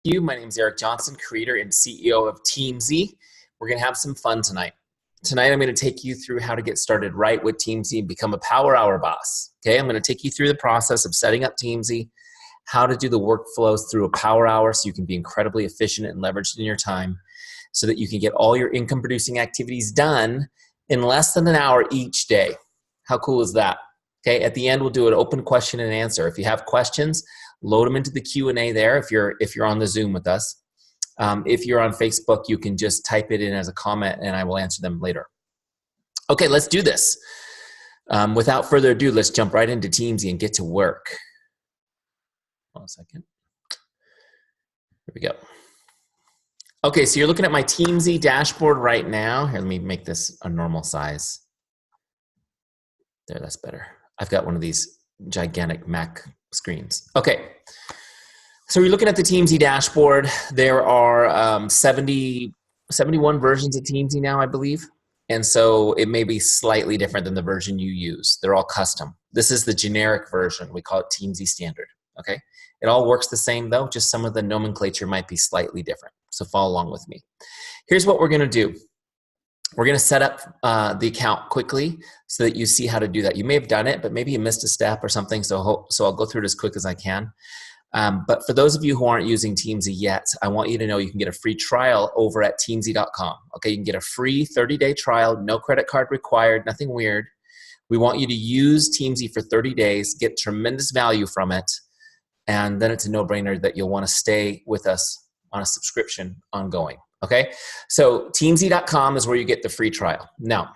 My name is Eric Johnson, creator and CEO of Teamzy. We're going to have some fun tonight. Tonight, I'm going to take you through how to get started right with Teamzy and become a Power Hour boss. Okay, I'm going to take you through the process of setting up Teamzy, how to do the workflows through a Power Hour so you can be incredibly efficient and leveraged in your time so that you can get all your income-producing activities done in less than an hour each day. How cool is that? Okay, at the end, we'll do an open question and answer. If you have questions, load them into the Q&A there if you're on the Zoom with us. If you're on Facebook, you can just type it in as a comment and I will answer them later. Okay, let's do this. Without further ado, let's jump right into Teamzy and get to work. Hold on a second. Here we go. Okay, so you're looking at my Teamzy dashboard right now. Here, let me make this a normal size. There, that's better. I've got one of these gigantic Mac screens. Okay, so you're looking at the Teamzy dashboard. There are 71 versions of Teamzy now, I believe. And so it may be slightly different than the version you use. They're all custom. This is the generic version. We call it Teamzy Standard, okay? It all works the same though, just some of the nomenclature might be slightly different. So follow along with me. Here's what we're gonna do. We're gonna set up the account quickly so that you see how to do that. You may have done it, but maybe you missed a step or something, so I'll go through it as quick as I can. But for those of you who aren't using Teamzy yet, I want you to know you can get a free trial over at Teamzy.com. Okay, you can get a free 30-day trial, no credit card required, nothing weird. We want you to use Teamzy for 30 days, get tremendous value from it, and then it's a no-brainer that you'll want to stay with us on a subscription ongoing. Okay, so Teamzy.com is where you get the free trial. Now,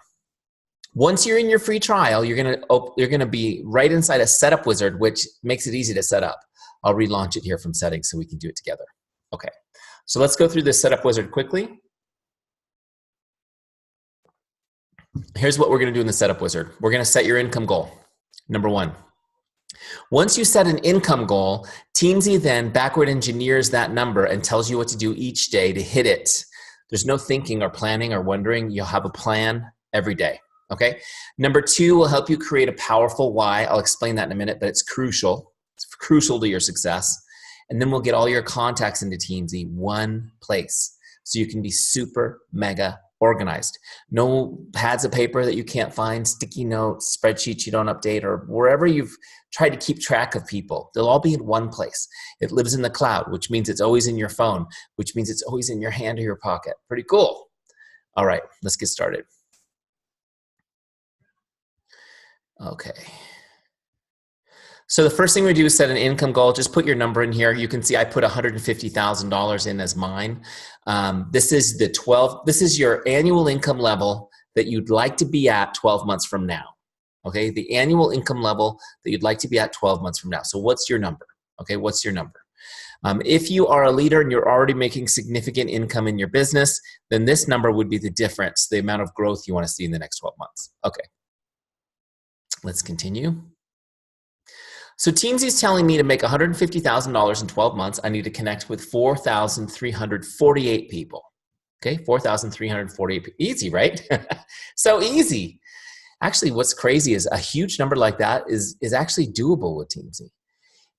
once you're in your free trial, you're gonna be right inside a setup wizard, which makes it easy to set up. I'll relaunch it here from settings so we can do it together. Okay, so let's go through this setup wizard quickly. Here's what we're gonna do in the setup wizard. We're gonna set your income goal, number one. Once you set an income goal, Teamzy then backward engineers that number and tells you what to do each day to hit it. There's no thinking or planning or wondering. You'll have a plan every day, okay? Number two will help you create a powerful why. I'll explain that in a minute, but it's crucial. It's crucial to your success. And then we'll get all your contacts into Teamzy one place so you can be super mega organized. No pads of paper that you can't find, sticky notes, spreadsheets you don't update, or wherever you've tried to keep track of people. They'll all be in one place. It lives in the cloud, which means it's always in your phone, which means it's always in your hand or your pocket. Pretty cool. All right, let's get started. Okay. So the first thing we do is set an income goal. Just put your number in here. You can see I put $150,000 in as mine. This is your annual income level that you'd like to be at 12 months from now. Okay, the annual income level that you'd like to be at 12 months from now. So what's your number? Okay, what's your number? If you are a leader and you're already making significant income in your business, then this number would be the difference, the amount of growth you want to see in the next 12 months. Okay, let's continue. So Teamzy is telling me to make $150,000 in 12 months. I need to connect with 4,348 people. Okay, 4,348 people. Easy, right? So easy. Actually, what's crazy is a huge number like that is actually doable with Teamzy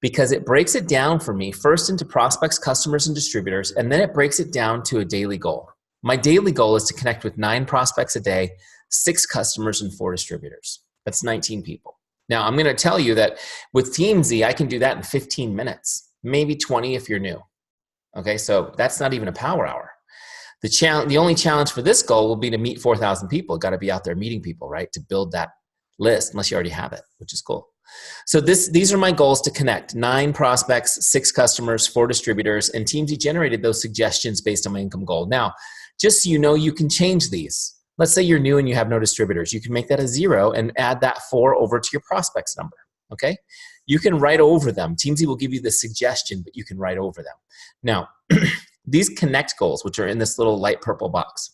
because it breaks it down for me first into prospects, customers, and distributors, and then it breaks it down to a daily goal. My daily goal is to connect with 9 prospects a day, 6 customers, and 4 distributors. That's 19 people. Now, I'm going to tell you that with Teamzy, I can do that in 15 minutes, maybe 20 if you're new. Okay, so that's not even a power hour. The only challenge for this goal will be to meet 4,000 people. Got to be out there meeting people, right, to build that list, unless you already have it, which is cool. So these are my goals to connect: 9 prospects, 6 customers, 4 distributors, and Teamzy generated those suggestions based on my income goal. Now, just so you know, you can change these. Let's say you're new and you have no distributors. You can make that a 0 and add that 4 over to your prospects number, okay? You can write over them. Teamzy will give you the suggestion, but you can write over them. Now, these connect goals, which are in this little light purple box,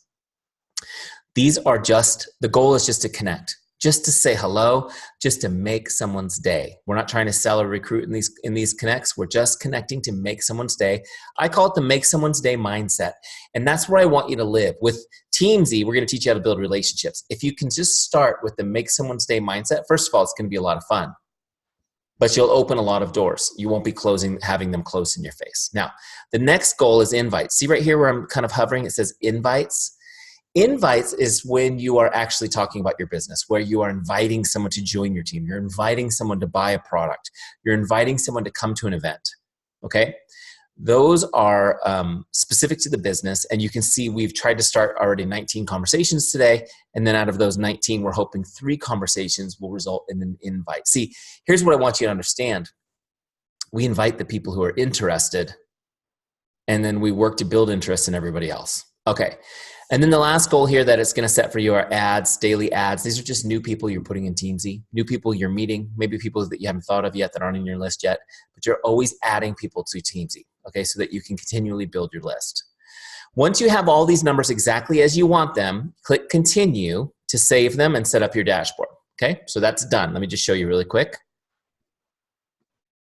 these are the goal is just to connect, just to say hello, just to make someone's day. We're not trying to sell or recruit in these connects. We're just connecting to make someone's day. I call it the make someone's day mindset. And that's where I want you to live. With Teamzy, we're going to teach you how to build relationships. If you can just start with the make someone's day mindset, first of all, it's going to be a lot of fun. but you'll open a lot of doors. You won't be having them closed in your face. Now, the next goal is invites. See right here where I'm kind of hovering, it says invites. Invites is when you are actually talking about your business, where you are inviting someone to join your team. You're inviting someone to buy a product. You're inviting someone to come to an event, okay? Those are specific to the business, and you can see we've tried to start already 19 conversations today, and then out of those 19, we're hoping 3 conversations will result in an invite. See, here's what I want you to understand. We invite the people who are interested, and then we work to build interest in everybody else. Okay. And then the last goal here that it's going to set for you are ads, daily ads. These are just new people you're putting in Teamzy, new people you're meeting, maybe people that you haven't thought of yet that aren't in your list yet, but you're always adding people to Teamzy, okay, so that you can continually build your list. Once you have all these numbers exactly as you want them, click continue to save them and set up your dashboard, okay? So that's done. Let me just show you really quick.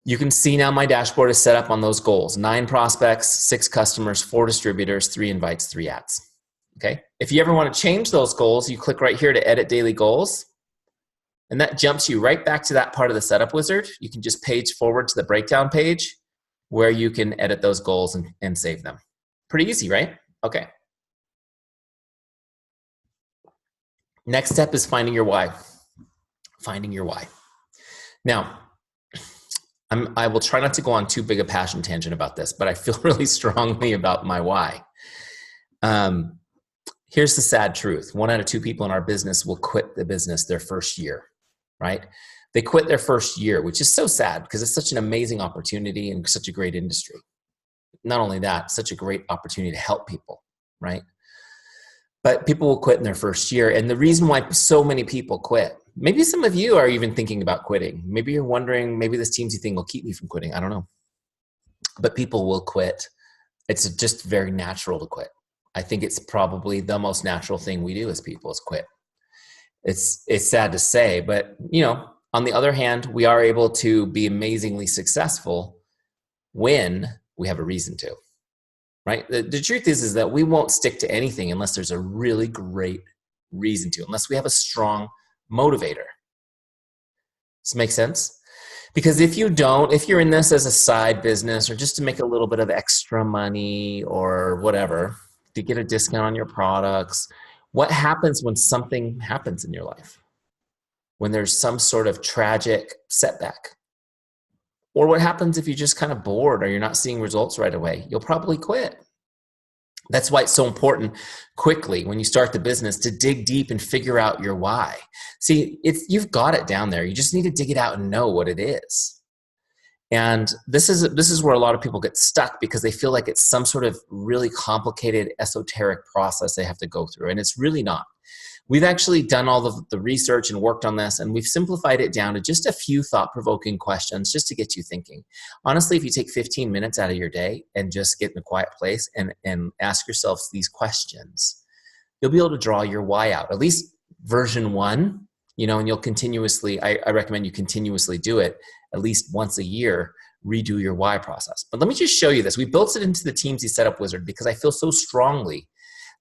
You can see now my dashboard is set up on those goals: 9 prospects, 6 customers, 4 distributors, 3 invites, 3 ads. Okay. If you ever want to change those goals, you click right here to edit daily goals. And that jumps you right back to that part of the setup wizard. You can just page forward to the breakdown page where you can edit those goals and save them. Pretty easy, right? Okay. Next step is finding your why. Finding your why. Now, I will try not to go on too big a passion tangent about this, but I feel really strongly about my why. Here's the sad truth. 1 out of 2 people in our business will quit the business their first year, right? They quit their first year, which is so sad because it's such an amazing opportunity and such a great industry. Not only that, such a great opportunity to help people, right? But people will quit in their first year. And the reason why so many people quit, maybe some of you are even thinking about quitting. Maybe you're wondering, maybe this Teamzy thing will keep me from quitting. I don't know. But people will quit. It's just very natural to quit. I think it's probably the most natural thing we do as people is quit. It's sad to say, but you know, on the other hand, we are able to be amazingly successful when we have a reason to, right? The truth is that we won't stick to anything unless there's a really great reason to, unless we have a strong motivator. Does this make sense? Because if you're in this as a side business or just to make a little bit of extra money or whatever, to get a discount on your products, what happens when something happens in your life? When there's some sort of tragic setback? Or what happens if you're just kind of bored or you're not seeing results right away? You'll probably quit. That's why it's so important quickly when you start the business to dig deep and figure out your why. See, you've got it down there. You just need to dig it out and know what it is. And this is where a lot of people get stuck because they feel like it's some sort of really complicated, esoteric process they have to go through. And it's really not. We've actually done all of the research and worked on this, and we've simplified it down to just a few thought-provoking questions just to get you thinking. Honestly, if you take 15 minutes out of your day and just get in a quiet place and ask yourself these questions, you'll be able to draw your why out, at least version 1. And you'll continuously, I recommend you continuously do it at least once a year, redo your why process. But let me just show you this. We built it into the Teamzy setup wizard because I feel so strongly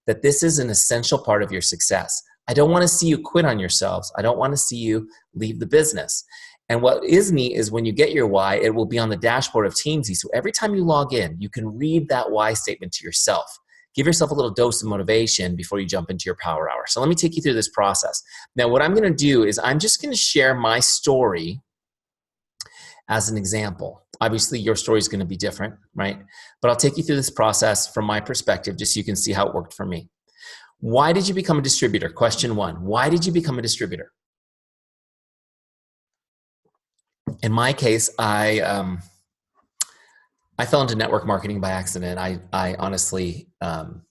that this is an essential part of your success. I don't want to see you quit on yourselves. I don't want to see you leave the business. And what is neat is when you get your why, it will be on the dashboard of Teamzy. So every time you log in, you can read that why statement to yourself. Give yourself a little dose of motivation before you jump into your power hour. So let me take you through this process. Now, what I'm going to do is I'm just going to share my story as an example. Obviously, your story is going to be different, right? But I'll take you through this process from my perspective just so you can see how it worked for me. Why did you become a distributor? Question 1. Why did you become a distributor? In my case, I fell into network marketing by accident. I honestly found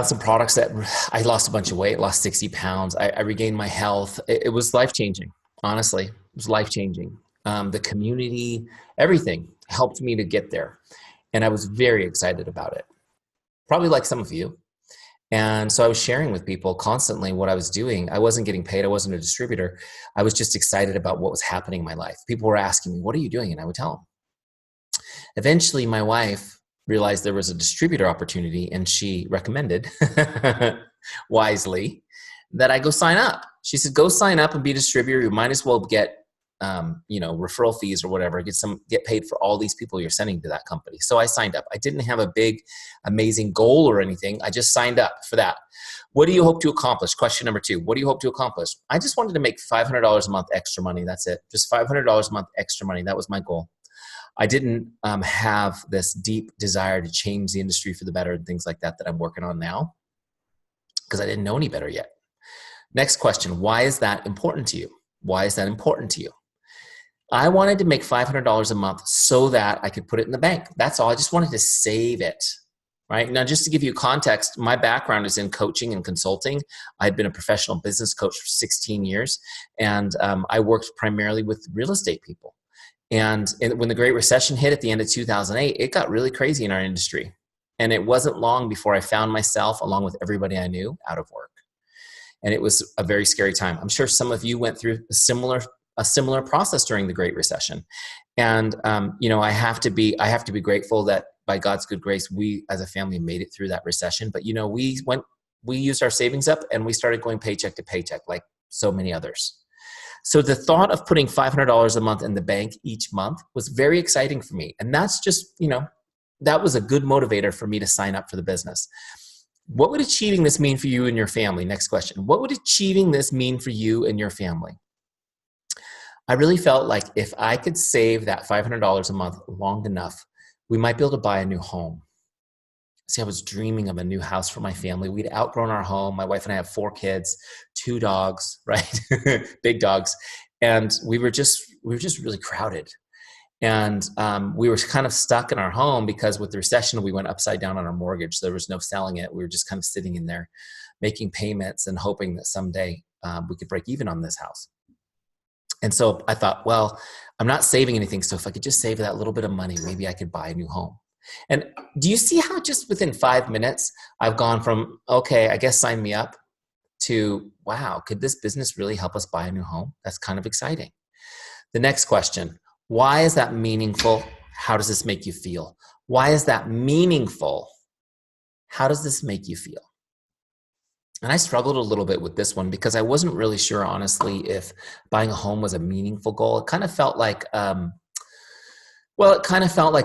some products that I lost a bunch of weight, lost 60 pounds. I regained my health. It was life-changing, honestly. It was life-changing. The community, everything helped me to get there. And I was very excited about it, probably like some of you. And so I was sharing with people constantly what I was doing. I wasn't getting paid. I wasn't a distributor. I was just excited about what was happening in my life. People were asking me, what are you doing? And I would tell them. Eventually, my wife realized there was a distributor opportunity, and she recommended, wisely, that I go sign up. She said, go sign up and be a distributor. You might as well get referral fees or whatever, get paid for all these people you're sending to that company. So I signed up. I didn't have a big, amazing goal or anything. I just signed up for that. What do you hope to accomplish? Question number 2. What do you hope to accomplish? I just wanted to make $500 a month extra money. That's it. Just $500 a month extra money. That was my goal. I didn't have this deep desire to change the industry for the better and things like that I'm working on now, because I didn't know any better yet. Next question. Why is that important to you? Why is that important to you? I wanted to make $500 a month so that I could put it in the bank. That's all. I just wanted to save it, right? Now, just to give you context, my background is in coaching and consulting. I'd been a professional business coach for 16 years, and I worked primarily with real estate people. And when the Great Recession hit at the end of 2008, it got really crazy in our industry. And it wasn't long before I found myself, along with everybody I knew, out of work. And it was a very scary time. I'm sure some of you went through a similar process during the Great Recession. And I have to be grateful that by God's good grace, we as a family made it through that recession. But we used our savings up and we started going paycheck to paycheck like so many others. So the thought of putting $500 a month in the bank each month was very exciting for me. And that's just, that was a good motivator for me to sign up for the business. What would achieving this mean for you and your family? Next question. What would achieving this mean for you and your family? I really felt like if I could save that $500 a month long enough, we might be able to buy a new home. See, I was dreaming of a new house for my family. We'd outgrown our home. My wife and I have 4 kids, 2 dogs, right? Big dogs. And we were just really crowded. And we were kind of stuck in our home because with the recession, we went upside down on our mortgage. There was no selling it. We were just kind of sitting in there making payments and hoping that someday we could break even on this house. And so I thought, well, I'm not saving anything. So if I could just save that little bit of money, maybe I could buy a new home. And do you see how just within 5 minutes, I've gone from, okay, I guess sign me up, to, wow, could this business really help us buy a new home? That's kind of exciting. The next question, why is that meaningful? How does this make you feel? Why is that meaningful? How does this make you feel? And I struggled a little bit with this one because I wasn't really sure, honestly, if buying a home was a meaningful goal. It kind of felt like,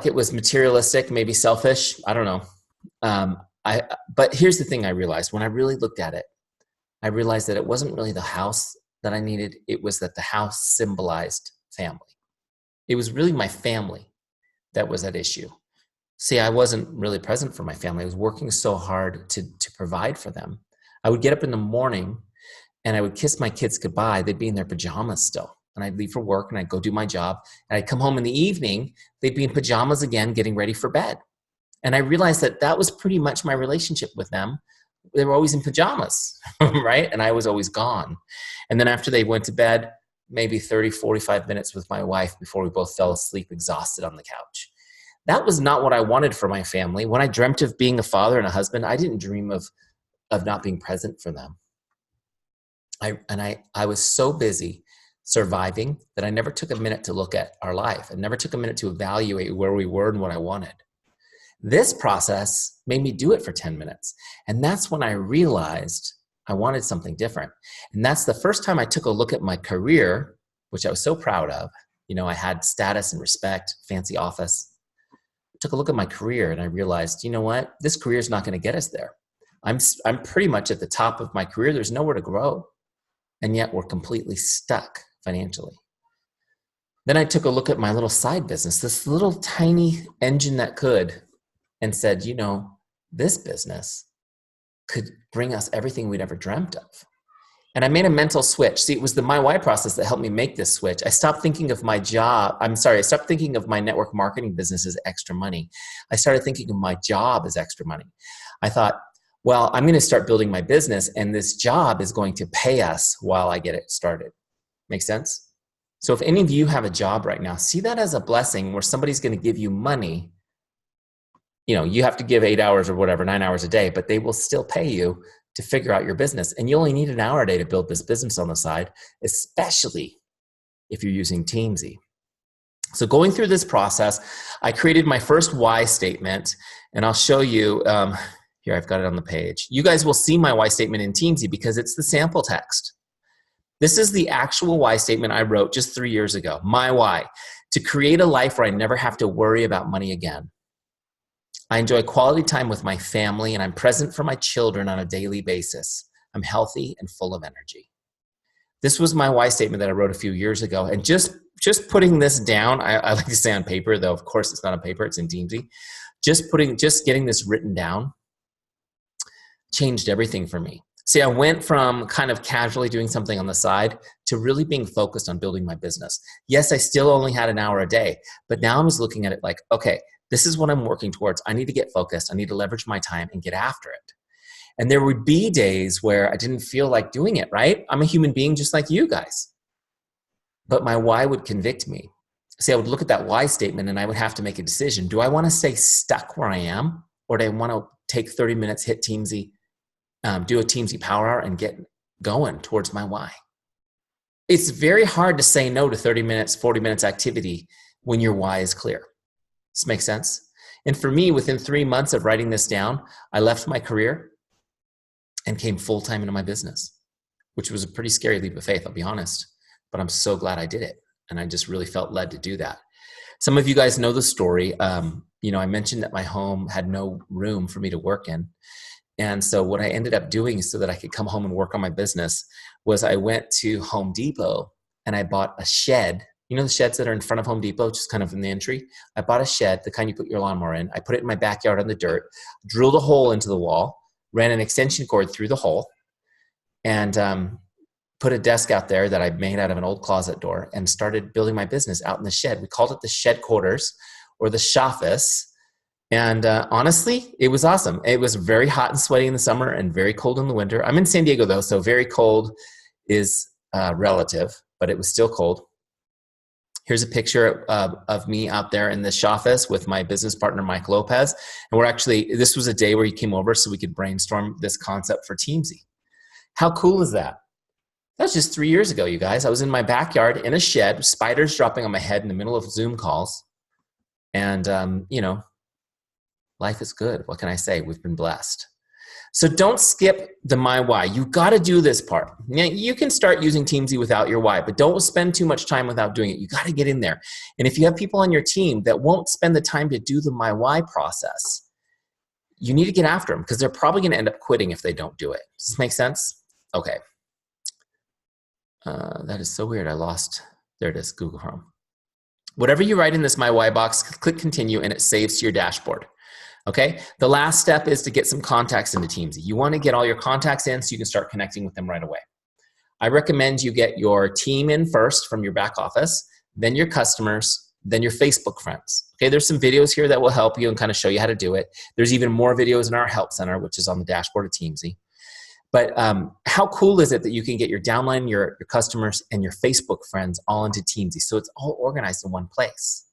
it was materialistic, maybe selfish. I don't know. But here's the thing I realized. When I really looked at it, I realized that it wasn't really the house that I needed. It was that the house symbolized family. It was really my family that was at issue. See, I wasn't really present for my family. I was working so hard to provide for them. I would get up in the morning and I would kiss my kids goodbye. They'd be in their pajamas still. And I'd leave for work and I'd go do my job. And I'd come home in the evening, they'd be in pajamas again, getting ready for bed. And I realized that was pretty much my relationship with them. They were always in pajamas, right? And I was always gone. And then after they went to bed, maybe 30, 45 minutes with my wife before we both fell asleep exhausted on the couch. That was not what I wanted for my family. When I dreamt of being a father and a husband, I didn't dream of not being present for them. I was so busy surviving that I never took a minute to look at our life. I never took a minute to evaluate where we were and what I wanted. This process made me do it for 10 minutes. And that's when I realized I wanted something different. And that's the first time I took a look at my career, which I was so proud of. I had status and respect, fancy office. I took a look at my career and I realized, you know what? This career is not going to get us there. I'm pretty much at the top of my career. There's nowhere to grow. And yet we're completely stuck financially. Then I took a look at my little side business, this little tiny engine that could, and said, this business could bring us everything we'd ever dreamt of. And I made a mental switch. See, it was the My Why process that helped me make this switch. I stopped thinking of I stopped thinking of my network marketing business as extra money. I started thinking of my job as extra money. I thought, well, I'm going to start building my business and this job is going to pay us while I get it started. Make sense? So if any of you have a job right now, see that as a blessing where somebody's going to give you money. You have to give 8 hours or whatever, 9 hours a day, but they will still pay you to figure out your business. And you only need an hour a day to build this business on the side, especially if you're using Teamzy. So going through this process, I created my first why statement, and I'll show you, here I've got it on the page. You guys will see my why statement in Teamzy because it's the sample text. This is the actual why statement I wrote just 3 years ago. My why: to create a life where I never have to worry about money again. I enjoy quality time with my family, and I'm present for my children on a daily basis. I'm healthy and full of energy. This was my why statement that I wrote a few years ago. And just putting this down, I like to say on paper, though of course it's not on paper, it's in Teamzy. Just getting this written down changed everything for me. See, I went from kind of casually doing something on the side to really being focused on building my business. Yes, I still only had an hour a day, but now I was looking at it like, okay, this is what I'm working towards. I need to get focused. I need to leverage my time and get after it. And there would be days where I didn't feel like doing it, right? I'm a human being just like you guys. But my why would convict me. See, I would look at that why statement and I would have to make a decision. Do I want to stay stuck where I am? Or do I want to take 30 minutes, hit Teamzy, do a Teamzy Power Hour and get going towards my why? It's very hard to say no to 30 minutes, 40 minutes activity when your why is clear. Does this make sense? And for me, within 3 months of writing this down, I left my career and came full-time into my business, which was a pretty scary leap of faith, I'll be honest. But I'm so glad I did it. And I just really felt led to do that. Some of you guys know the story. I mentioned that my home had no room for me to work in. And so what I ended up doing so that I could come home and work on my business was I went to Home Depot and I bought a shed. You know the sheds that are in front of Home Depot, just kind of in the entry? I bought a shed, the kind you put your lawnmower in. I put it in my backyard on the dirt, drilled a hole into the wall, ran an extension cord through the hole, and put a desk out there that I made out of an old closet door and started building my business out in the shed. We called it the shed quarters or the shoffice. And honestly, it was awesome. It was very hot and sweaty in the summer and very cold in the winter. I'm in San Diego though, so very cold is relative, but it was still cold. Here's a picture of me out there in the shoffice with my business partner, Mike Lopez. And this was a day where he came over so we could brainstorm this concept for Teamzy. How cool is that? That's just 3 years ago, you guys. I was in my backyard in a shed, spiders dropping on my head in the middle of Zoom calls. And, life is good. What can I say? We've been blessed. So don't skip the my why. You got to do this part. Now, you can start using Teamzy without your why, but don't spend too much time without doing it. You got to get in there. And if you have people on your team that won't spend the time to do the my why process, you need to get after them because they're probably going to end up quitting if they don't do it. Does this make sense? Okay. That is so weird. There it is, Google Chrome. Whatever you write in this my why box, click continue and it saves to your dashboard. Okay, the last step is to get some contacts into Teamzy. You want to get all your contacts in so you can start connecting with them right away. I recommend you get your team in first from your back office, then your customers, then your Facebook friends. Okay, there's some videos here that will help you and kind of show you how to do it. There's even more videos in our help center, which is on the dashboard of Teamzy. But how cool is it that you can get your downline, your customers, and your Facebook friends all into Teamzy so it's all organized in one place?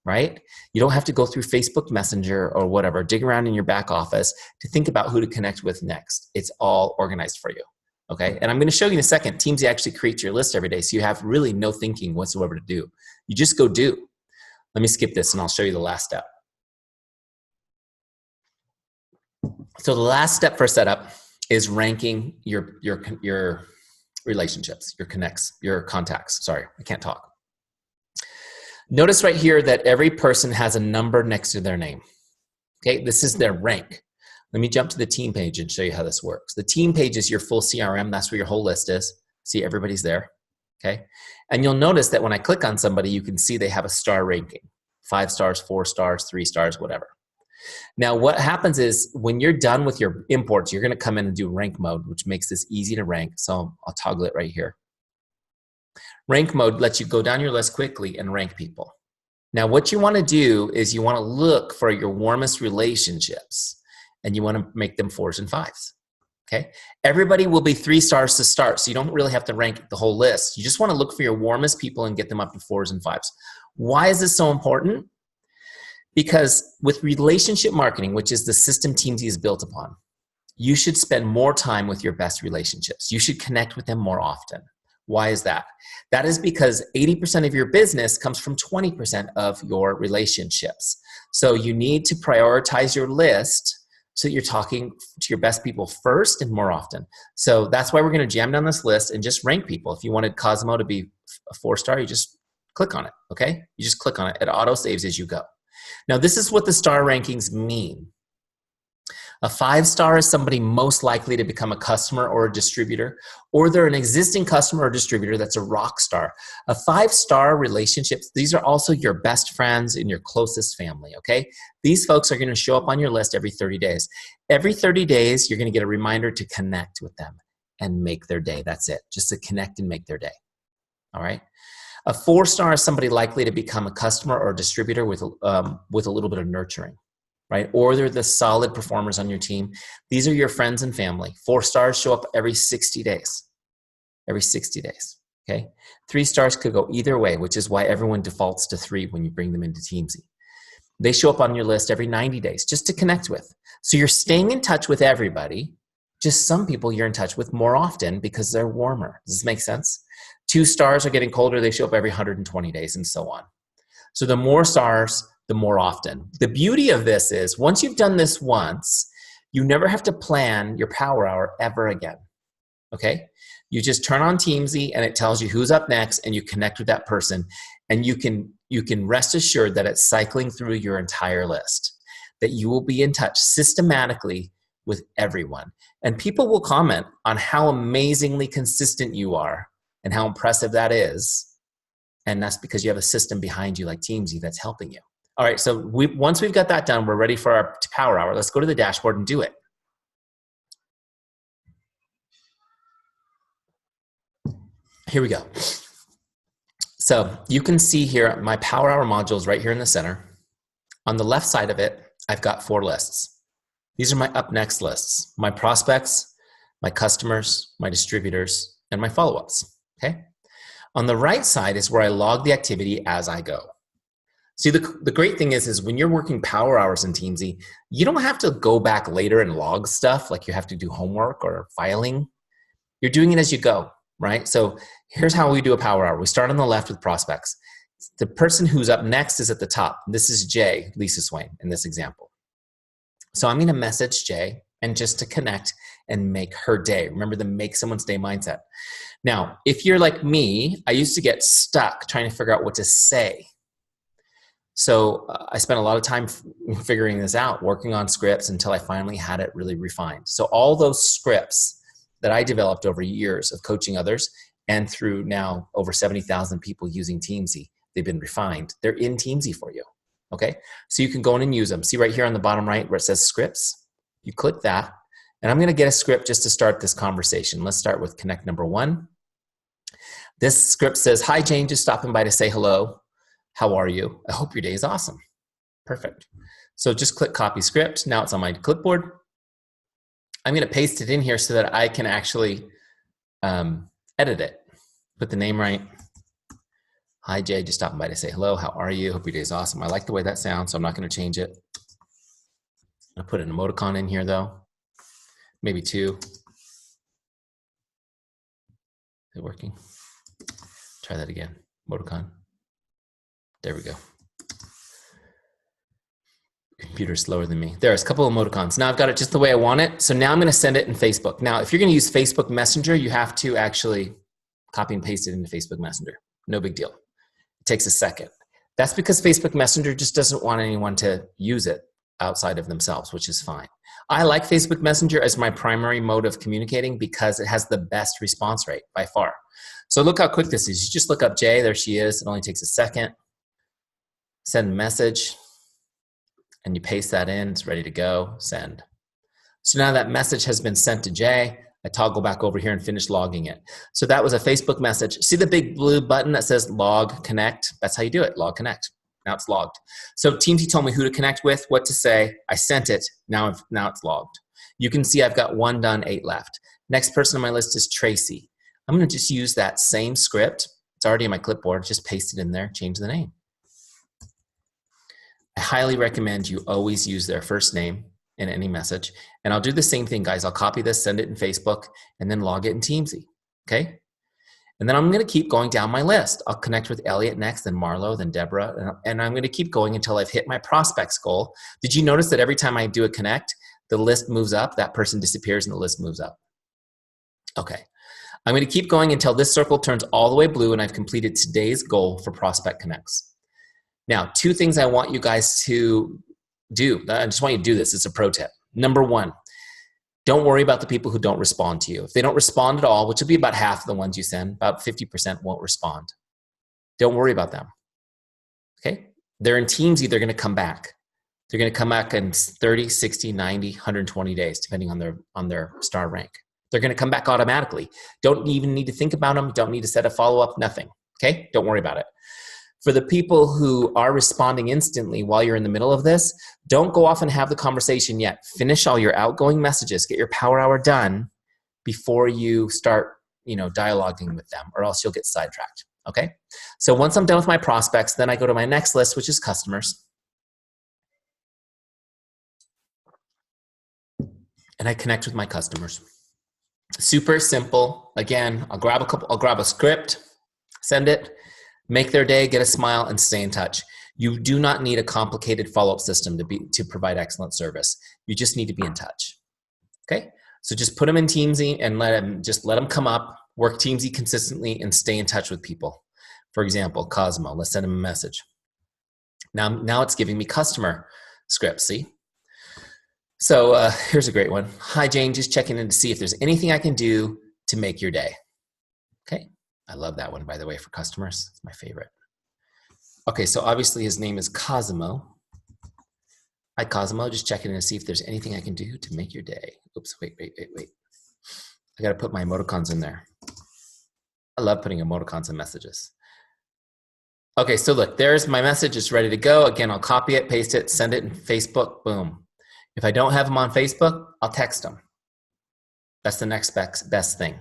Right? You don't have to go through Facebook Messenger or whatever, dig around in your back office to think about who to connect with next. It's all organized for you. Okay? And I'm going to show you in a second. Teamzy actually creates your list every day, so you have really no thinking whatsoever to do. You just go do. Let me skip this and I'll show you the last step. So the last step for setup is ranking your relationships, your connects, your contacts. Sorry, I can't talk. Notice right here that every person has a number next to their name. Okay, this is their rank. Let me jump to the team page and show you how this works. The team page is your full CRM. That's where your whole list is. See, everybody's there. Okay, and you'll notice that when I click on somebody, you can see they have a star ranking. 5 stars, 4 stars, 3 stars, whatever. Now, what happens is when you're done with your imports, you're going to come in and do rank mode, which makes this easy to rank. So I'll toggle it right here. Rank mode lets you go down your list quickly and rank people. Now, what you want to do is you want to look for your warmest relationships and you want to make them 4s and 5s. Okay? Everybody will be 3 stars to start, so you don't really have to rank the whole list. You just want to look for your warmest people and get them up to 4s and 5s. Why is this so important? Because with relationship marketing, which is the system Teamzy is built upon, you should spend more time with your best relationships. You should connect with them more often. Why is that? That is because 80% of your business comes from 20% of your relationships. So you need to prioritize your list so that you're talking to your best people first and more often. So that's why we're going to jam down this list and just rank people. If you wanted Cosmo to be a 4-star, you just click on it, okay? You just click on it. It auto-saves as you go. Now, this is what the star rankings mean. A 5-star is somebody most likely to become a customer or a distributor, or they're an existing customer or distributor that's a rock star. A 5-star relationships, these are also your best friends and your closest family, okay? These folks are gonna show up on your list every 30 days. Every 30 days, you're gonna get a reminder to connect with them and make their day. That's it, just to connect and make their day, all right? A 4-star is somebody likely to become a customer or a distributor with a little bit of nurturing. Right? Or they're the solid performers on your team. These are your friends and family. 4 stars show up every 60 days. Every 60 days, okay? 3 stars could go either way, which is why everyone defaults to 3 when you bring them into Teamzy. They show up on your list every 90 days just to connect with. So you're staying in touch with everybody, just some people you're in touch with more often because they're warmer. Does this make sense? 2 stars are getting colder. They show up every 120 days and so on. So the more stars, the more often. The beauty of this is once you've done this once, you never have to plan your power hour ever again, okay? You just turn on Teamzy and it tells you who's up next and you connect with that person, and you can rest assured that it's cycling through your entire list, that you will be in touch systematically with everyone. And people will comment on how amazingly consistent you are and how impressive that is, and that's because you have a system behind you like Teamzy that's helping you. All right, so once we've got that done, we're ready for our power hour. Let's go to the dashboard and do it. Here we go. So you can see here, my power hour module is right here in the center. On the left side of it, I've got 4 lists. These are my up next lists, my prospects, my customers, my distributors, and my follow-ups, okay? On the right side is where I log the activity as I go. See, the great thing is when you're working power hours in Teamzy, you don't have to go back later and log stuff like you have to do homework or filing. You're doing it as you go, right? So here's how we do a power hour. We start on the left with prospects. The person who's up next is at the top. This is Jay, Lisa Swain, in this example. So I'm gonna message Jay and just to connect and make her day. Remember the make someone's day mindset. Now, if you're like me, I used to get stuck trying to figure out what to say. So I spent a lot of time figuring this out, working on scripts until I finally had it really refined. So all those scripts that I developed over years of coaching others and through now over 70,000 people using Teamzy, they've been refined. They're in Teamzy for you, okay? So you can go in and use them. See right here on the bottom right where it says scripts? You click that, and I'm gonna get a script just to start this conversation. Let's start with connect number 1. This script says, hi Jane, just stopping by to say hello. How are you? I hope your day is awesome. Perfect. So just click copy script. Now it's on my clipboard. I'm going to paste it in here so that I can actually edit it. Put the name right. Hi Jay, just stopping by to say hello. How are you? Hope your day is awesome. I like the way that sounds, so I'm not going to change it. I'll put an emoticon in here though. Maybe 2. Is it working? Try that again. Emoticon. There we go. Computer's slower than me. There's a couple of emoticons. Now I've got it just the way I want it. So now I'm going to send it in Facebook. Now, if you're going to use Facebook Messenger, you have to actually copy and paste it into Facebook Messenger. No big deal. It takes a second. That's because Facebook Messenger just doesn't want anyone to use it outside of themselves, which is fine. I like Facebook Messenger as my primary mode of communicating because it has the best response rate by far. So look how quick this is. You just look up Jay. There she is. It only takes a second. Send message, and you paste that in. It's ready to go. Send. So now that message has been sent to Jay. I toggle back over here and finish logging it. So that was a Facebook message. See the big blue button that says log connect? That's how you do it, log connect. Now it's logged. So Teamzy told me who to connect with, what to say. I sent it. Now it's logged. You can see I've got 1 done, 8 left. Next person on my list is Tracy. I'm going to just use that same script. It's already in my clipboard. Just paste it in there, change the name. I highly recommend you always use their first name in any message. And I'll do the same thing, guys. I'll copy this, send it in Facebook, and then log it in Teamzy, okay? And then I'm going to keep going down my list. I'll connect with Elliot next, then Marlo, then Deborah, and I'm going to keep going until I've hit my prospects goal. Did you notice that every time I do a connect, the list moves up, that person disappears and the list moves up. Okay. I'm going to keep going until this circle turns all the way blue and I've completed today's goal for Prospect Connects. Now, 2 things I want you guys to do. I just want you to do this. It's a pro tip. Number 1, don't worry about the people who don't respond to you. If they don't respond at all, which will be about half of the ones you send, about 50% won't respond. Don't worry about them. Okay? They're in Teamzy, they're going to come back. They're going to come back in 30, 60, 90, 120 days, depending on their star rank. They're going to come back automatically. Don't even need to think about them. Don't need to set a follow-up, nothing. Okay? Don't worry about it. For the people who are responding instantly while you're in the middle of this, don't go off and have the conversation yet. Finish all your outgoing messages. Get your power hour done before you start, dialoguing with them, or else you'll get sidetracked. Okay? So once I'm done with my prospects, then I go to my next list, which is customers. And I connect with my customers. Super simple. Again, I'll grab a script, send it, make their day, get a smile, and stay in touch. You do not need a complicated follow-up system to provide excellent service. You just need to be in touch. Okay? So just put them in Teamzy and let them come up, work Teamzy consistently, and stay in touch with people. For example, Cosmo, let's send him a message. Now it's giving me customer scripts, see? So here's a great one. Hi, Jane, just checking in to see if there's anything I can do to make your day. Okay, I love that one, by the way, for customers. It's my favorite. Okay, so obviously his name is Cosmo. Hi, Cosmo, just checking in to see if there's anything I can do to make your day. Oops, wait. I gotta put my emoticons in there. I love putting emoticons in messages. Okay, so look, there's my message. It's ready to go. Again, I'll copy it, paste it, send it in Facebook, boom. If I don't have them on Facebook, I'll text them. That's the next best thing.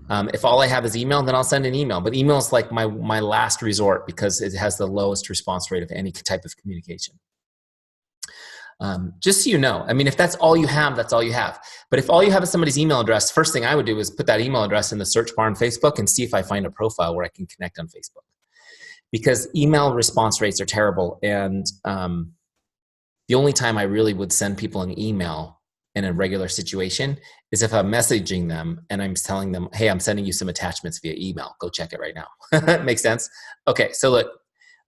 If all I have is email, then I'll send an email. But email is like my last resort because it has the lowest response rate of any type of communication. Just so you know, I mean, if that's all you have, that's all you have. But if all you have is somebody's email address, first thing I would do is put that email address in the search bar on Facebook and see if I find a profile where I can connect on Facebook. Because email response rates are terrible. And the only time I really would send people an email in a regular situation is if I'm messaging them and I'm telling them, hey, I'm sending you some attachments via email. Go check it right now. Makes sense? Okay, so look,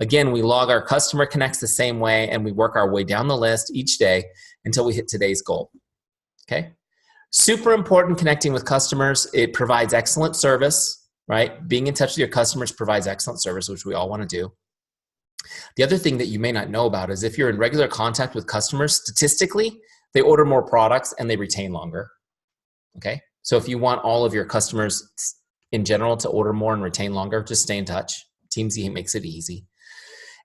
again, we log our customer connects the same way and we work our way down the list each day until we hit today's goal. Okay? Super important connecting with customers. It provides excellent service, right? Being in touch with your customers provides excellent service, which we all want to do. The other thing that you may not know about is if you're in regular contact with customers, statistically, they order more products and they retain longer. Okay? So if you want all of your customers in general to order more and retain longer, just stay in touch. Teamzy makes it easy.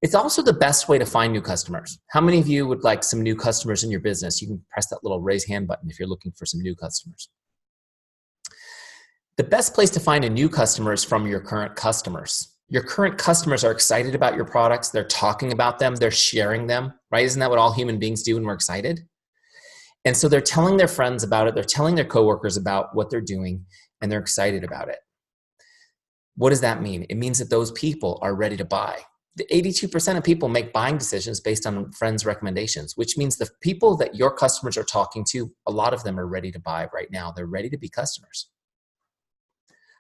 It's also the best way to find new customers. How many of you would like some new customers in your business? You can press that little raise hand button if you're looking for some new customers. The best place to find a new customer is from your current customers. Your current customers are excited about your products. They're talking about them. They're sharing them, right? Isn't that what all human beings do when we're excited? And so they're telling their friends about it. They're telling their coworkers about what they're doing, and they're excited about it. What does that mean? It means that those people are ready to buy. The 82% of people make buying decisions based on friends' recommendations, which means the people that your customers are talking to, a lot of them are ready to buy right now. They're ready to be customers.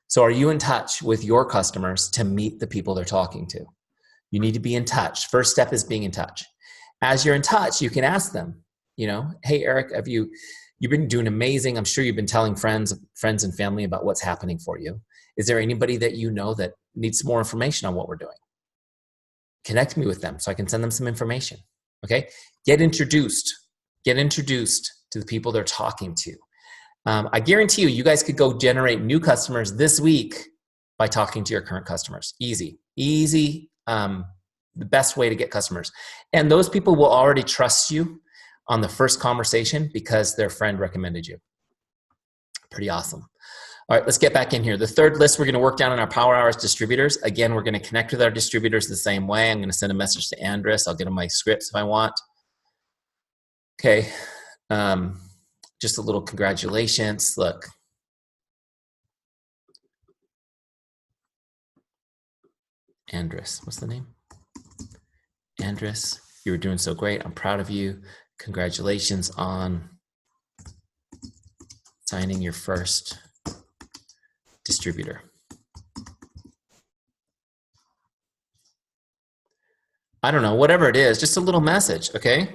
So are you in touch with your customers to meet the people they're talking to? You need to be in touch. First step is being in touch. As you're in touch, you can ask them, hey, Eric, you've been doing amazing. I'm sure you've been telling friends and family about what's happening for you. Is there anybody that you know that needs more information on what we're doing? Connect me with them so I can send them some information. Okay? Get introduced. Get introduced to the people they're talking to. I guarantee you guys could go generate new customers this week by talking to your current customers. Easy. The best way to get customers. And those people will already trust you on the first conversation because their friend recommended you. Pretty awesome. All right, let's get back in here. The third list we're going to work down on our Power Hours distributors. Again, we're going to connect with our distributors the same way. I'm going to send a message to Andres. I'll get him my scripts if I want. Okay. Just a little congratulations. Look. Andres, what's the name? Andres, you were doing so great. I'm proud of you. Congratulations on signing your first distributor. I don't know, whatever it is, just a little message, okay?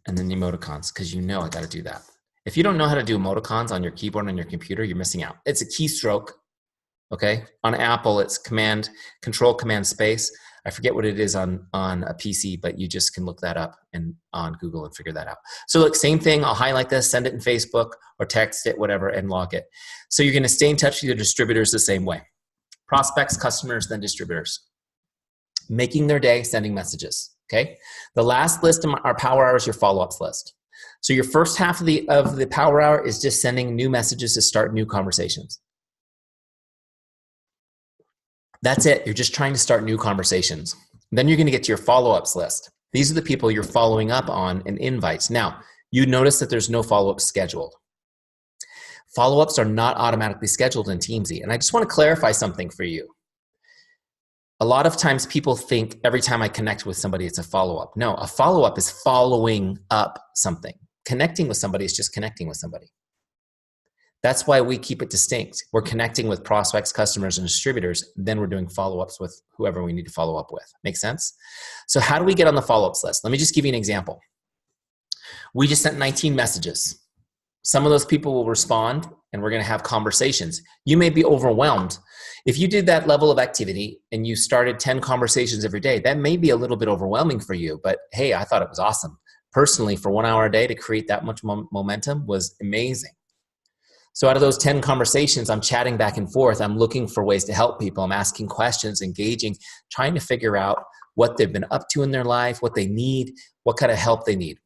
And then emoticons, because you know I got to do that. If you don't know how to do emoticons on your keyboard on your computer, you're missing out. It's a keystroke, okay? On Apple, it's Control Command Space. I forget what it is on a PC, but you just can look that up and on Google and figure that out. So look, same thing. I'll highlight this, send it in Facebook or text it, whatever, and log it. So you're going to stay in touch with your distributors the same way. Prospects, customers, then distributors. Making their day, sending messages, okay? The last list in our power hour is your follow-ups list. So your first half of the power hour is just sending new messages to start new conversations. That's it. You're just trying to start new conversations. Then you're going to get to your follow-ups list. These are the people you're following up on and invites. Now, you notice that there's no follow-ups scheduled. Follow-ups are not automatically scheduled in Teamzy. And I just want to clarify something for you. A lot of times people think every time I connect with somebody, it's a follow-up. No, a follow-up is following up something. Connecting with somebody is just connecting with somebody. That's why we keep it distinct. We're connecting with prospects, customers, and distributors. Then we're doing follow-ups with whoever we need to follow up with. Make sense? So how do we get on the follow-ups list? Let me just give you an example. We just sent 19 messages. Some of those people will respond, and we're going to have conversations. You may be overwhelmed. If you did that level of activity and you started 10 conversations every day, that may be a little bit overwhelming for you. But hey, I thought it was awesome. Personally, for 1 hour a day to create that much momentum was amazing. So out of those 10 conversations, I'm chatting back and forth. I'm looking for ways to help people. I'm asking questions, engaging, trying to figure out what they've been up to in their life, what they need, what kind of help they need.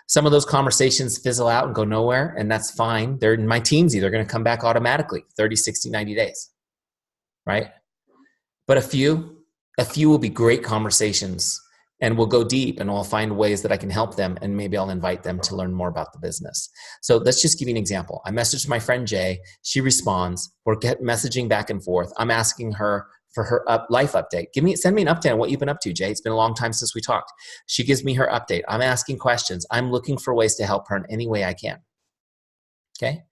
Some of those conversations fizzle out and go nowhere, and that's fine. They're in my Teamzy. They're going to come back automatically, 30, 60, 90 days, right? But a few will be great conversations, and we'll go deep, and we'll find ways that I can help them, and maybe I'll invite them to learn more about the business. So let's just give you an example. I messaged my friend Jay. She responds. We're messaging back and forth. I'm asking her for her life update. Send me an update on what you've been up to, Jay. It's been a long time since we talked. She gives me her update. I'm asking questions. I'm looking for ways to help her in any way I can. Okay?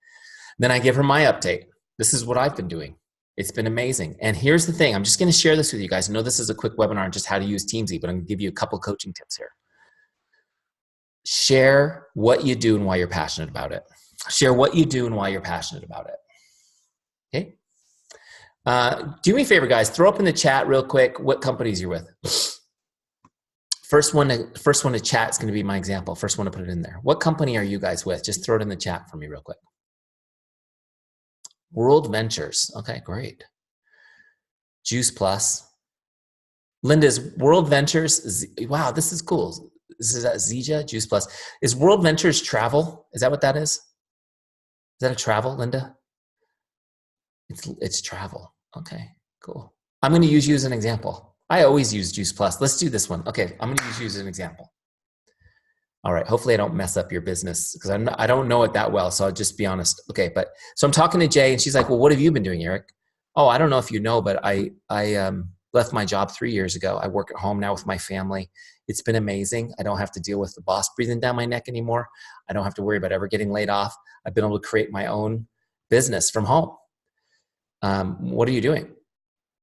Then I give her my update. This is what I've been doing. It's been amazing. And here's the thing. I'm just going to share this with you guys. I know this is a quick webinar on just how to use Teamzy, but I'm going to give you a couple coaching tips here. Share what you do and why you're passionate about it. Share what you do and why you're passionate about it. Okay? Do me a favor, guys. Throw up in the chat real quick what companies you're with. First one to chat is going to be my example. First one to put it in there. What company are you guys with? Just throw it in the chat for me real quick. World Ventures. Okay, great. Juice Plus. Linda's World Ventures. Wow, this is cool. This is at Zija, Juice Plus. Is World Ventures travel? Is that what that is? Is that a travel, Linda? It's travel. Okay, cool. I'm going to use you as an example. I always use Juice Plus. Let's do this one. Okay, I'm going to use you as an example. All right, hopefully I don't mess up your business because I don't know it that well, so I'll just be honest. Okay, so I'm talking to Jay, and she's like, well, what have you been doing, Eric? Oh, I don't know if you know, but I left my job 3 years ago. I work at home now with my family. It's been amazing. I don't have to deal with the boss breathing down my neck anymore. I don't have to worry about ever getting laid off. I've been able to create my own business from home. What are you doing?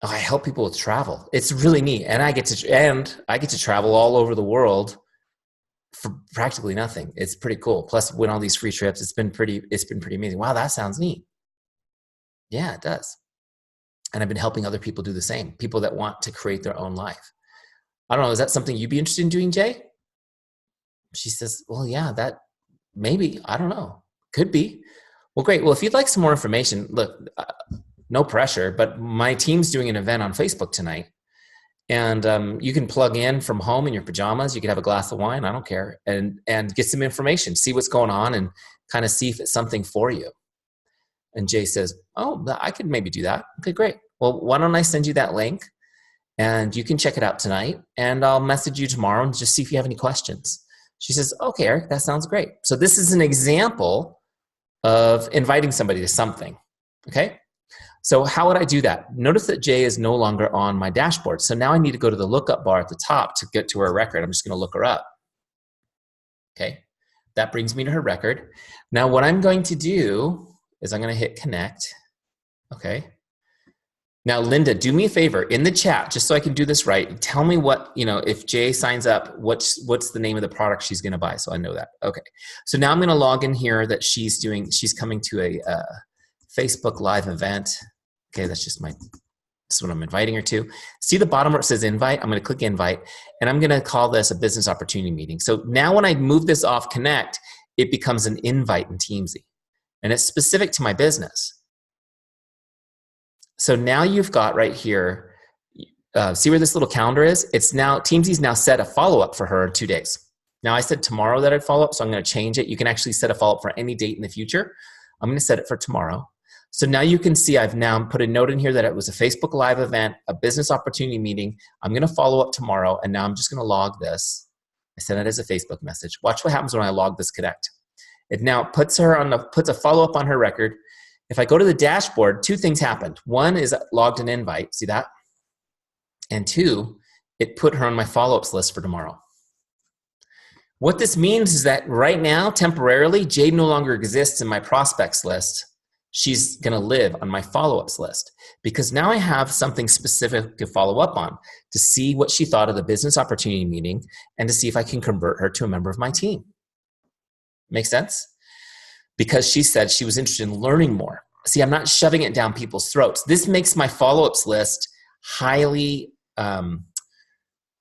Oh, I help people with travel. It's really neat. And I get to travel all over the world for practically nothing. It's pretty cool. Plus win all these free trips. It's been pretty amazing. Wow, that sounds neat. Yeah, it does. And I've been helping other people do the same. People that want to create their own life. I don't know. Is that something you'd be interested in doing, Jay? She says, well, yeah, that maybe, I don't know. Could be. Well, great. Well, if you'd like some more information, look, no pressure, but my team's doing an event on Facebook tonight. And you can plug in from home in your pajamas. You can have a glass of wine. I don't care. And get some information, see what's going on and kind of see if it's something for you. And Jay says, oh, I could maybe do that. Okay, great. Well, why don't I send you that link and you can check it out tonight and I'll message you tomorrow and just see if you have any questions. She says, okay, Eric, that sounds great. So this is an example of inviting somebody to something, okay? So how would I do that? Notice that Jay is no longer on my dashboard. So now I need to go to the lookup bar at the top to get to her record. I'm just going to look her up. Okay, that brings me to her record. Now what I'm going to do is I'm going to hit connect. Okay. Now, Linda, do me a favor in the chat, just so I can do this right. Tell me what, if Jay signs up, what's the name of the product she's going to buy, so I know that. Okay. So now I'm going to log in here that she's coming to a Facebook Live event. Okay, that's what I'm inviting her to. See the bottom where it says invite? I'm going to click invite, and I'm going to call this a business opportunity meeting. So now when I move this off connect, it becomes an invite in Teamzy, and it's specific to my business. So now you've got right here, see where this little calendar is? Teamzy's now set a follow-up for her in 2 days. Now I said tomorrow that I'd follow up, so I'm going to change it. You can actually set a follow-up for any date in the future. I'm going to set it for tomorrow. So now you can see I've now put a note in here that it was a Facebook Live event, a business opportunity meeting. I'm going to follow up tomorrow, and now I'm just going to log this. I sent it as a Facebook message. Watch what happens when I log this connect. It now puts a follow-up on her record. If I go to the dashboard, 2 things happened. 1 is logged an invite, see that? And 2, it put her on my follow-ups list for tomorrow. What this means is that right now, temporarily, Jade no longer exists in my prospects list. She's gonna live on my follow-ups list because now I have something specific to follow up on to see what she thought of the business opportunity meeting and to see if I can convert her to a member of my team. Make sense? Because she said she was interested in learning more. See, I'm not shoving it down people's throats. This makes my follow-ups list highly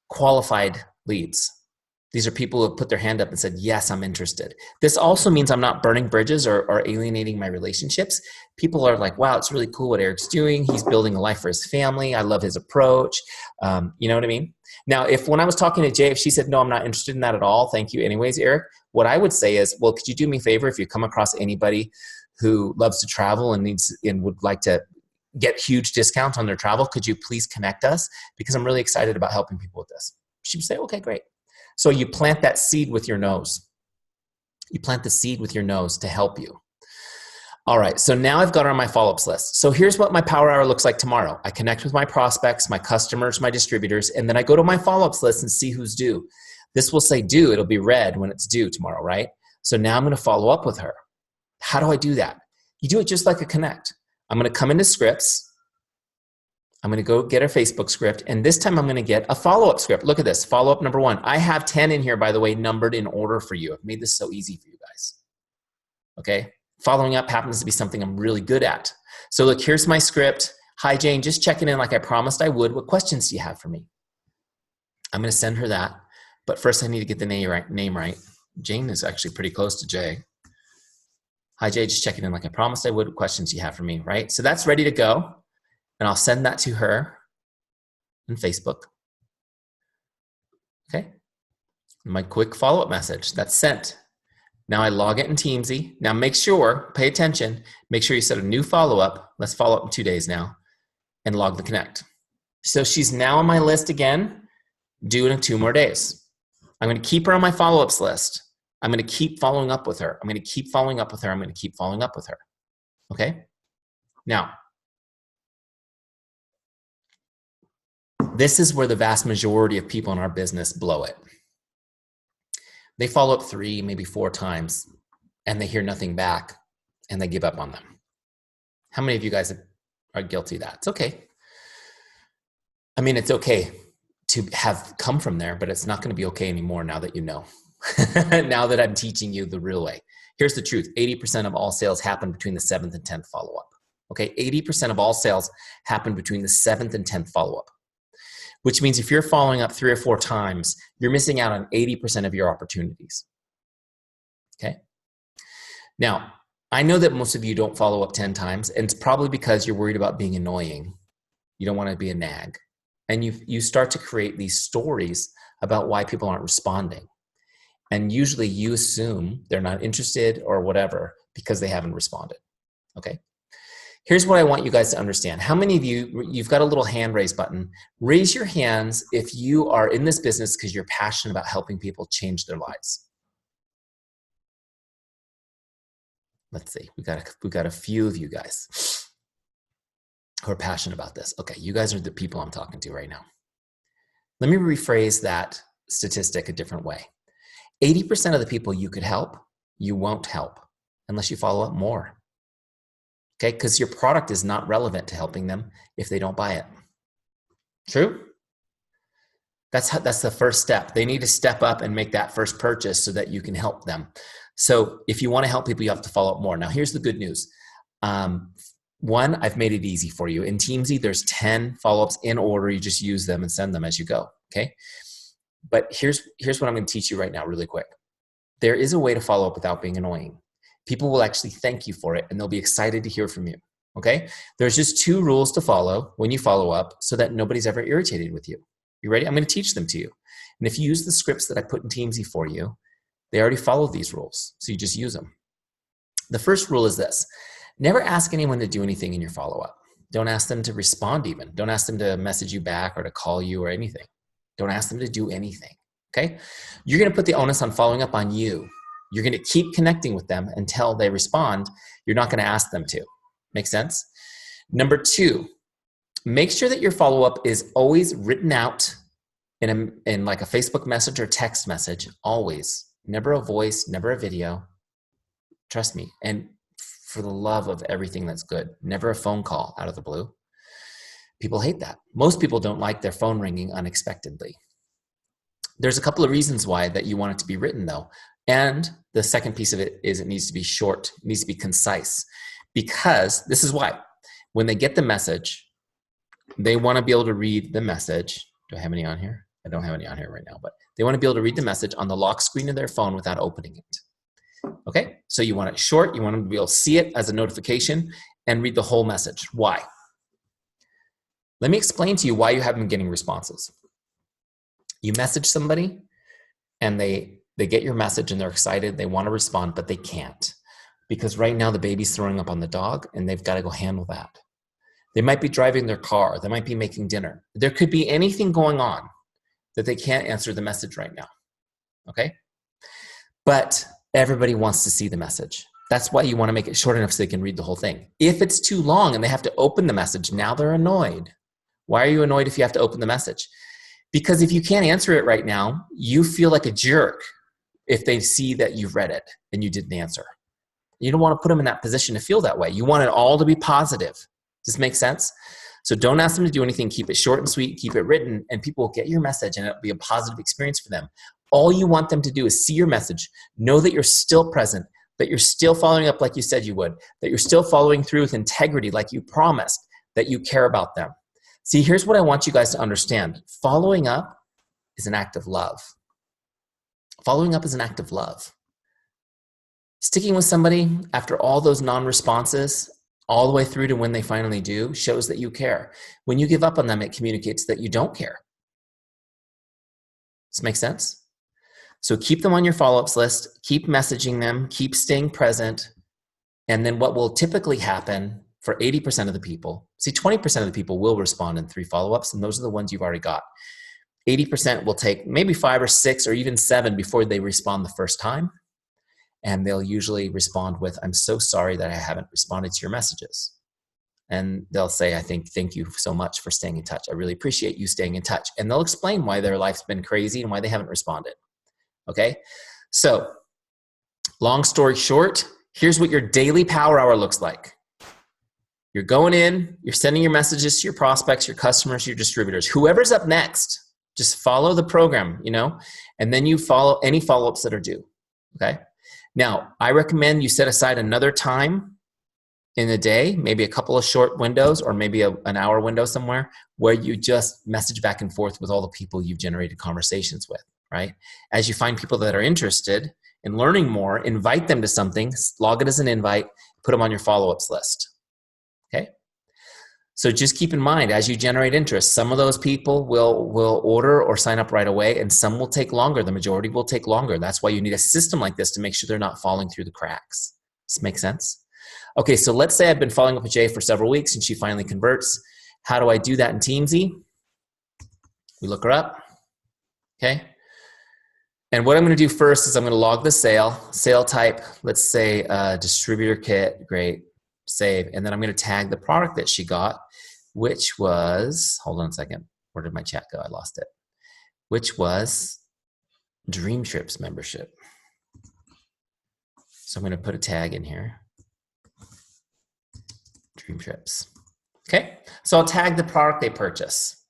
qualified leads. These are people who have put their hand up and said, yes, I'm interested. This also means I'm not burning bridges or alienating my relationships. People are like, wow, it's really cool what Eric's doing. He's building a life for his family. I love his approach. You know what I mean? Now, when I was talking to Jay, if she said, no, I'm not interested in that at all, thank you anyways, Eric, what I would say is, well, could you do me a favor if you come across anybody who loves to travel and would like to get huge discounts on their travel, could you please connect us? Because I'm really excited about helping people with this. She would say, okay, great. So you plant that seed with your nose. You plant the seed with your nose to help you. All right, so now I've got her on my follow-ups list. So here's what my power hour looks like tomorrow. I connect with my prospects, my customers, my distributors, and then I go to my follow-ups list and see who's due. This will say due. It'll be red when it's due tomorrow, right? So now I'm going to follow up with her. How do I do that? You do it just like a connect. I'm going to come into scripts. I'm going to go get our Facebook script, and this time I'm going to get a follow-up script. Look at this, follow-up number 1. I have 10 in here, by the way, numbered in order for you. I've made this so easy for you guys. Okay? Following up happens to be something I'm really good at. So look, here's my script. Hi, Jane, just checking in like I promised I would. What questions do you have for me? I'm going to send her that, but first I need to get the name right. Jane is actually pretty close to Jay. Hi, Jay, just checking in like I promised I would. What questions do you have for me, right? So that's ready to go. And I'll send that to her on Facebook. Okay. My quick follow-up message, that's sent. Now I log it in Teamzy. Now make sure, pay attention, make sure you set a new follow-up. Let's follow up in 2 days now and log the connect. So she's now on my list again, due in 2 more days. I'm going to keep her on my follow-ups list. I'm going to keep following up with her. I'm going to keep following up with her. I'm going to keep following up with her. Okay. Now, this is where the vast majority of people in our business blow it. They follow up 3, maybe 4 times, and they hear nothing back, and they give up on them. How many of you guys are guilty of that? It's okay. I mean, it's okay to have come from there, but it's not going to be okay anymore now that you know. Now that I'm teaching you the real way. Here's the truth. 80% of all sales happen between the 7th and 10th follow-up. Okay, 80% of all sales happen between the 7th and 10th follow-up. Which means if you're following up 3 or 4 times, you're missing out on 80% of your opportunities. Okay? Now, I know that most of you don't follow up 10 times, and it's probably because you're worried about being annoying. You don't want to be a nag. And you start to create these stories about why people aren't responding. And usually you assume they're not interested or whatever because they haven't responded. Okay? Here's what I want you guys to understand. How many of you've got a little hand raise button. Raise your hands if you are in this business because you're passionate about helping people change their lives. Let's see, we got a few of you guys who are passionate about this. Okay, you guys are the people I'm talking to right now. Let me rephrase that statistic a different way. 80% of the people you could help, you won't help unless you follow up more. okay? Because your product is not relevant to helping them if they don't buy it. True? That's the first step. They need to step up and make that first purchase so that you can help them. So if you want to help people, you have to follow up more. Now, here's the good news. One, I've made it easy for you. In Teamzy, there's 10 follow-ups in order. You just use them and send them as you go, okay? But here's what I'm going to teach you right now really quick. There is a way to follow up without being annoying. People will actually thank you for it, and they'll be excited to hear from you, okay? There's just 2 rules to follow when you follow up so that nobody's ever irritated with you. You ready? I'm going to teach them to you. And if you use the scripts that I put in Teamzy for you, they already follow these rules, so you just use them. The first rule is this. Never ask anyone to do anything in your follow-up. Don't ask them to respond even. Don't ask them to message you back or to call you or anything. Don't ask them to do anything, okay? You're going to put the onus on following up on you. You're going to keep connecting with them until they respond. You're not going to ask them to. Make sense? Number 2, make sure that your follow-up is always written out in like a Facebook message or text message, always. Never a voice, never a video. Trust me. And for the love of everything that's good, never a phone call out of the blue. People hate that. Most people don't like their phone ringing unexpectedly. There's a couple of reasons why that you want it to be written though. And the second piece of it is it needs to be short, it needs to be concise. Because this is why. When they get the message, they want to be able to read the message. Do I have any on here? I don't have any on here right now, but they want to be able to read the message on the lock screen of their phone without opening it. Okay, so you want it short, you want them to be able to see it as a notification and read the whole message. Why? Let me explain to you why you haven't been getting responses. You message somebody and they get your message and they're excited, they want to respond, but they can't. Because right now the baby's throwing up on the dog and they've got to go handle that. They might be driving their car, they might be making dinner. There could be anything going on that they can't answer the message right now, okay? But everybody wants to see the message. That's why you want to make it short enough so they can read the whole thing. If it's too long and they have to open the message, now they're annoyed. Why are you annoyed if you have to open the message? Because if you can't answer it right now, you feel like a jerk if they see that you've read it and you didn't answer. You don't want to put them in that position to feel that way. You want it all to be positive. Does this make sense? So don't ask them to do anything. Keep it short and sweet. Keep it written, and people will get your message, and it'll be a positive experience for them. All you want them to do is see your message, know that you're still present, that you're still following up like you said you would, that you're still following through with integrity like you promised, that you care about them. See, here's what I want you guys to understand. Following up is an act of love. Following up is an act of love. Sticking with somebody after all those non-responses, all the way through to when they finally do, shows that you care. When you give up on them, it communicates that you don't care. Does this make sense? So keep them on your follow-ups list, keep messaging them, keep staying present, and then what will typically happen for 80% of the people, see 20% of the people will respond in 3 follow-ups, and those are the ones you've already got. 80% will take maybe 5 or 6 or even 7 before they respond the first time. And they'll usually respond with, I'm so sorry that I haven't responded to your messages. And they'll say, thank you so much for staying in touch. I really appreciate you staying in touch. And they'll explain why their life's been crazy and why they haven't responded. Okay? So, long story short, here's what your daily power hour looks like. You're going in, you're sending your messages to your prospects, your customers, your distributors, whoever's up next. Just follow the program, and then you follow any follow-ups that are due. Okay? Now, I recommend you set aside another time in the day, maybe a couple of short windows or maybe an hour window somewhere where you just message back and forth with all the people you've generated conversations with, right? As you find people that are interested in learning more, invite them to something, log it as an invite, put them on your follow-ups list, okay? So just keep in mind, as you generate interest, some of those people will order or sign up right away, and some will take longer. The majority will take longer. That's why you need a system like this to make sure they're not falling through the cracks. Does this make sense? Okay, so let's say I've been following up with Jay for several weeks and she finally converts. How do I do that in Teamzy? We look her up, okay? And what I'm gonna do first is I'm gonna log the sale type, let's say distributor kit, great, save. And then I'm gonna tag the product that she got, which was, hold on a second, where did my chat go? I lost it. Which was Dream Trips membership. So I'm gonna put a tag in here. Dream trips. Okay, so I'll tag the product they purchase.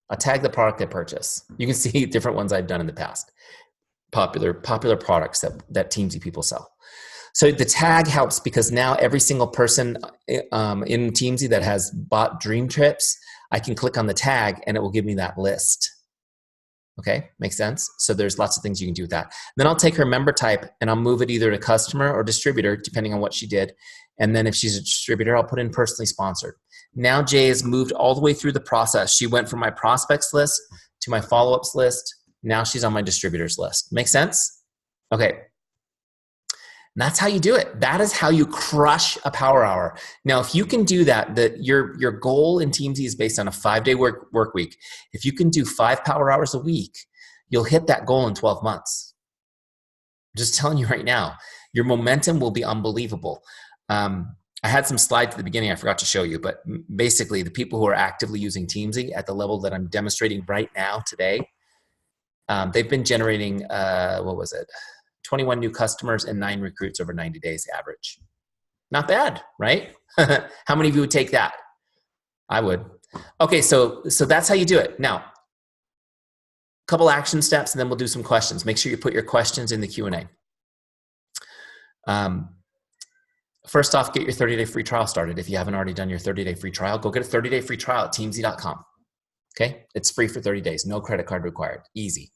I'll tag the product they purchase. You can see different ones I've done in the past. Popular products that Teamzy people sell. So the tag helps because now every single person in Teamzy that has bought dream trips, I can click on the tag and it will give me that list. Okay, makes sense? So there's lots of things you can do with that. Then I'll take her member type and I'll move it either to customer or distributor, depending on what she did. And then if she's a distributor, I'll put in personally sponsored. Now Jay has moved all the way through the process. She went from my prospects list to my follow-ups list. Now she's on my distributors list. Make sense? Okay. And that's how you do it. That is how you crush a power hour. Now, if you can do that, your goal in Teamzy is based on a 5-day work week. If you can do 5 power hours a week, you'll hit that goal in 12 months. I'm just telling you right now, your momentum will be unbelievable. I had some slides at the beginning I forgot to show you, but basically the people who are actively using Teamzy at the level that I'm demonstrating right now today, they've been generating, 21 new customers and 9 recruits over 90 days average. Not bad, right? How many of you would take that? I would. Okay, so that's how you do it. Now, a couple action steps and then we'll do some questions. Make sure you put your questions in the Q&A. First off, get your 30-day free trial started. If you haven't already done your 30-day free trial, go get a 30-day free trial at teamzy.com. Okay, it's free for 30 days. No credit card required. Easy.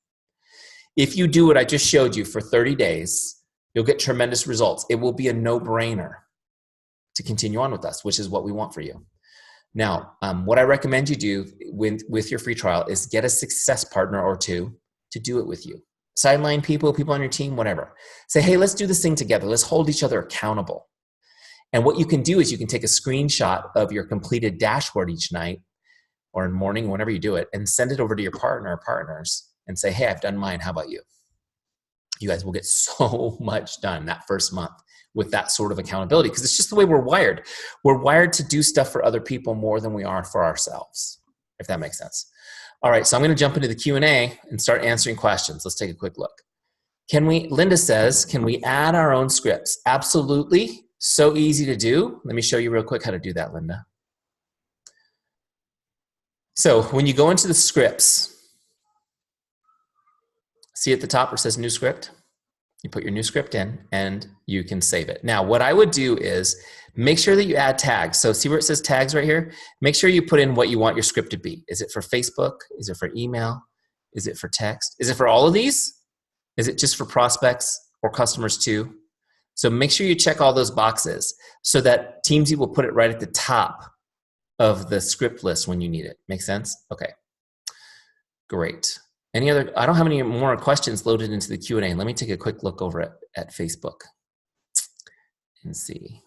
If you do what I just showed you for 30 days, you'll get tremendous results. It will be a no-brainer to continue on with us, which is what we want for you. Now, what I recommend you do with your free trial is get a success partner or 2 to do it with you. Sideline people on your team, whatever. Say, hey, let's do this thing together. Let's hold each other accountable. And what you can do is you can take a screenshot of your completed dashboard each night or in the morning, whenever you do it, and send it over to your partner or partners and say, hey, I've done mine. How about you? You guys will get so much done that first month with that sort of accountability because it's just the way we're wired. We're wired to do stuff for other people more than we are for ourselves, if that makes sense. All right, so I'm going to jump into the Q&A and start answering questions. Let's take a quick look. Linda says, can we add our own scripts? Absolutely. So easy to do. Let me show you real quick how to do that, Linda. So when you go into the scripts, see at the top where it says new script? You put your new script in and you can save it. Now, what I would do is make sure that you add tags. So see where it says tags right here? Make sure you put in what you want your script to be. Is it for Facebook? Is it for email? Is it for text? Is it for all of these? Is it just for prospects or customers too? So make sure you check all those boxes so that Teamzy will put it right at the top of the script list when you need it. Make sense? Okay, great. I don't have any more questions loaded into the Q&A. Let me take a quick look over at Facebook and see.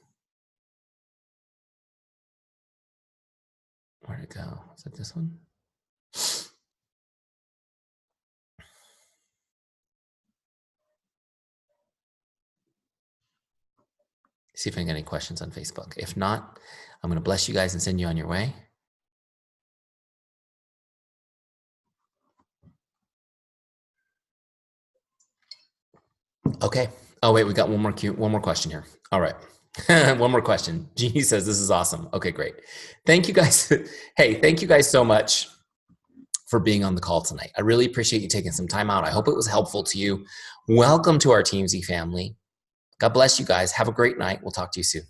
Where'd it go? Is it this one? See if I can get any questions on Facebook. If not, I'm going to bless you guys and send you on your way. Okay. Oh, wait, we got one more question here. All right. One more question. Jeannie says, this is awesome. Okay, great. Thank you guys. Hey, thank you guys so much for being on the call tonight. I really appreciate you taking some time out. I hope it was helpful to you. Welcome to our Teamzy family. God bless you guys. Have a great night. We'll talk to you soon.